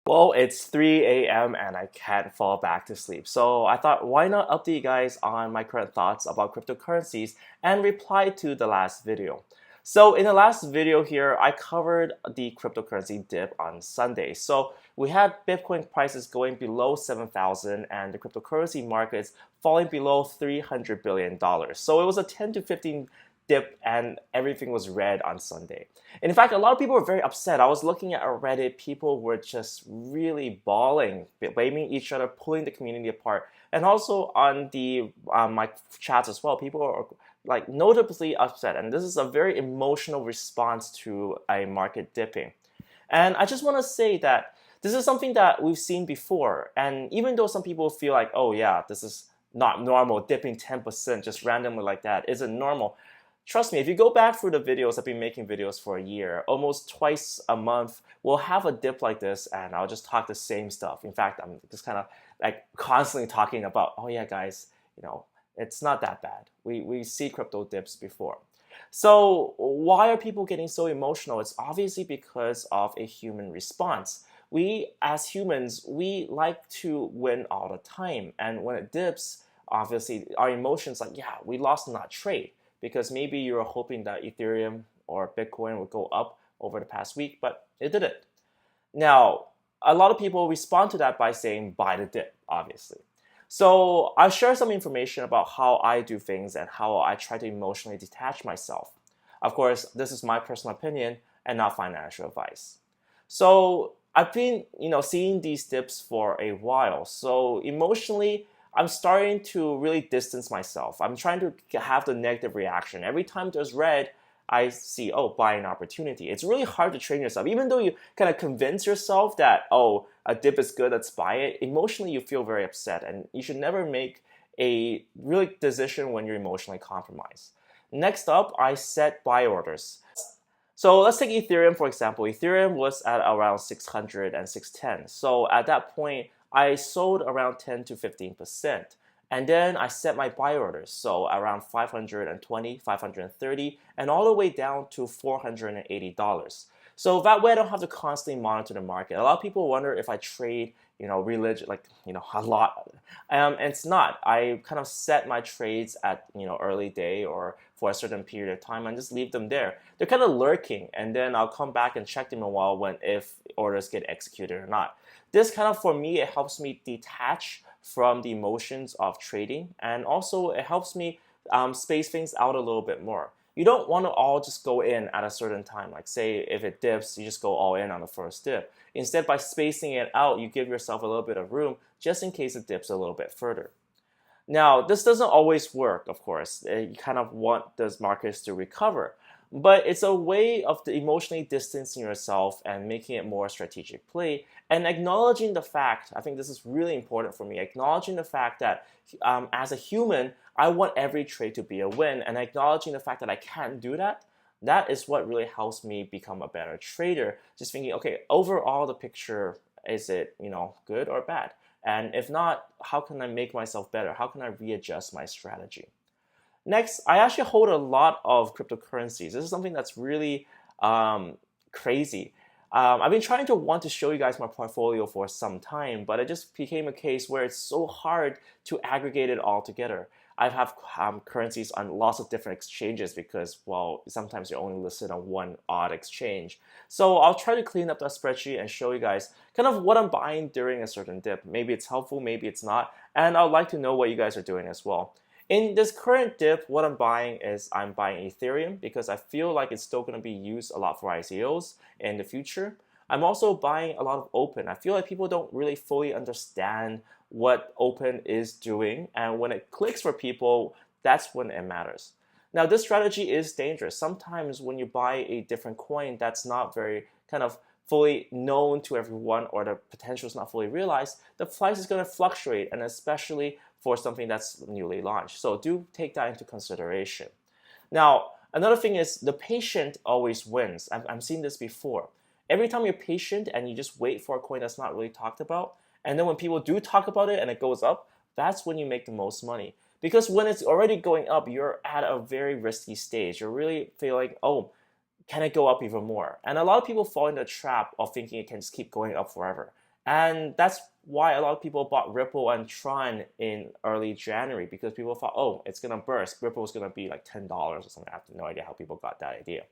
Well, it's 3 a.m. and I can't fall back to sleep. So I thought, why not update you guys on my current thoughts about cryptocurrencies and reply to the last video. So in the last video here, I covered the cryptocurrency dip on Sunday. So we had Bitcoin prices going below 7,000 and the cryptocurrency markets falling below $300 billion. So it was a 10 to 15 dip and everything was red on Sunday. And in fact, a lot of people were very upset. I was looking at Reddit, people were just really bawling, blaming each other, pulling the community apart. And also on the my chats as well, people are like notably upset. And this is a very emotional response to a market dipping. And I just want to say that this is something that we've seen before. And even though some people feel like, oh yeah, this is not normal, dipping 10% just randomly like that isn't normal. Trust me, if you go back through the videos, I've been making videos for a year, almost twice a month, we'll have a dip like this and I'll just talk the same stuff. In fact, I'm just kind of like constantly talking about, oh yeah, guys, it's not that bad. We see crypto dips before. So why are people getting so emotional? It's obviously because of a human response. We, as humans, we like to win all the time. And when it dips, obviously our emotions like, yeah, we lost in that trade because maybe you were hoping that Ethereum or Bitcoin would go up over the past week, but it didn't. Now, a lot of people respond to that by saying buy the dip, obviously. So I'll share some information about how I do things and how I try to emotionally detach myself. Of course, this is my personal opinion and not financial advice. So I've been, seeing these dips for a while. So emotionally, I'm starting to really distance myself. I'm trying to have the negative reaction. Every time there's red, I see, oh, buying opportunity. It's really hard to train yourself. Even though you kind of convince yourself that, oh, a dip is good, let's buy it, emotionally you feel very upset. And you should never make a really decision when you're emotionally compromised. Next up, I set buy orders. So let's take Ethereum for example. Ethereum was at around 600 and 610. So at that point, I sold around 10 to 15%. And then I set my buy orders, so around 520, 530, and all the way down to $480. So that way I don't have to constantly monitor the market. A lot of people wonder if I trade, religion, a lot. It's not. I kind of set my trades at, early day or for a certain period of time and just leave them there. They're kind of lurking, and then I'll come back and check them a while if orders get executed or not. This kind of, for me, it helps me detach from the emotions of trading, and also it helps me space things out a little bit more. You don't want to all just go in at a certain time. Like say if it dips, you just go all in on the first dip. Instead, by spacing it out, you give yourself a little bit of room just in case it dips a little bit further. Now, this doesn't always work, of course. You kind of want those markets to recover. But it's a way of emotionally distancing yourself and making it more strategic play and acknowledging the fact, I think this is really important for me, acknowledging the fact that as a human, I want every trade to be a win, and acknowledging the fact that I can't do that. That is what really helps me become a better trader. Just thinking, okay, overall the picture, is it, good or bad? And if not, how can I make myself better? How can I readjust my strategy? Next, I actually hold a lot of cryptocurrencies. This is something that's really crazy. I've been trying to want to show you guys my portfolio for some time, but it just became a case where it's so hard to aggregate it all together. I have currencies on lots of different exchanges because, well, sometimes you're only listed on one odd exchange. So I'll try to clean up that spreadsheet and show you guys kind of what I'm buying during a certain dip. Maybe it's helpful, maybe it's not, and I'd like to know what you guys are doing as well. In this current dip, what I'm buying is I'm buying Ethereum because I feel like it's still going to be used a lot for ICOs in the future. I'm also buying a lot of Open. I feel like people don't really fully understand what Open is doing, and when it clicks for people, that's when it matters. Now, this strategy is dangerous. Sometimes when you buy a different coin that's not very kind of fully known to everyone or the potential is not fully realized, the price is going to fluctuate, and especially for something that's newly launched. So do take that into consideration. Now, another thing is the patient always wins. I've seen this before. Every time you're patient and you just wait for a coin that's not really talked about, and then when people do talk about it and it goes up, that's when you make the most money. Because when it's already going up, you're at a very risky stage. You're really feeling, oh, can it go up even more? And a lot of people fall in the trap of thinking it can just keep going up forever. And that's why a lot of people bought Ripple and Tron in early January, because people thought, oh, it's gonna burst. Ripple is gonna be like $10 or something. I have no idea how people got that idea.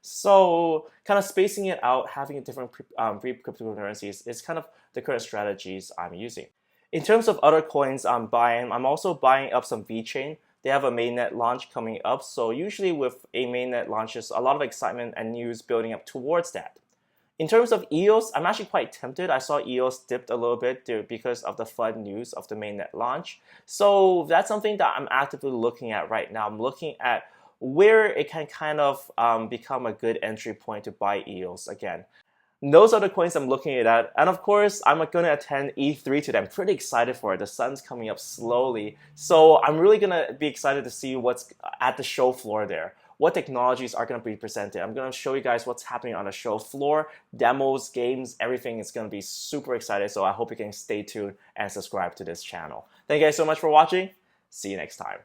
So kind of spacing it out, having a different cryptocurrencies is kind of the current strategies I'm using. In terms of other coins I'm buying, I'm also buying up some VeChain. They have a mainnet launch coming up. So usually with a mainnet launches, a lot of excitement and news building up towards that. In terms of EOS, I'm actually quite tempted. I saw EOS dipped a little bit because of the FUD news of the mainnet launch. So that's something that I'm actively looking at right now. I'm looking at where it can kind of become a good entry point to buy EOS again. Those are the coins I'm looking at. And of course, I'm going to attend E3 today. I'm pretty excited for it. The sun's coming up slowly. So I'm really going to be excited to see what's at the show floor there. What technologies are going to be presented. I'm going to show you guys what's happening on the show floor, demos, games, everything is going to be super excited. So I hope you can stay tuned and subscribe to this channel. Thank you guys so much for watching. See you next time.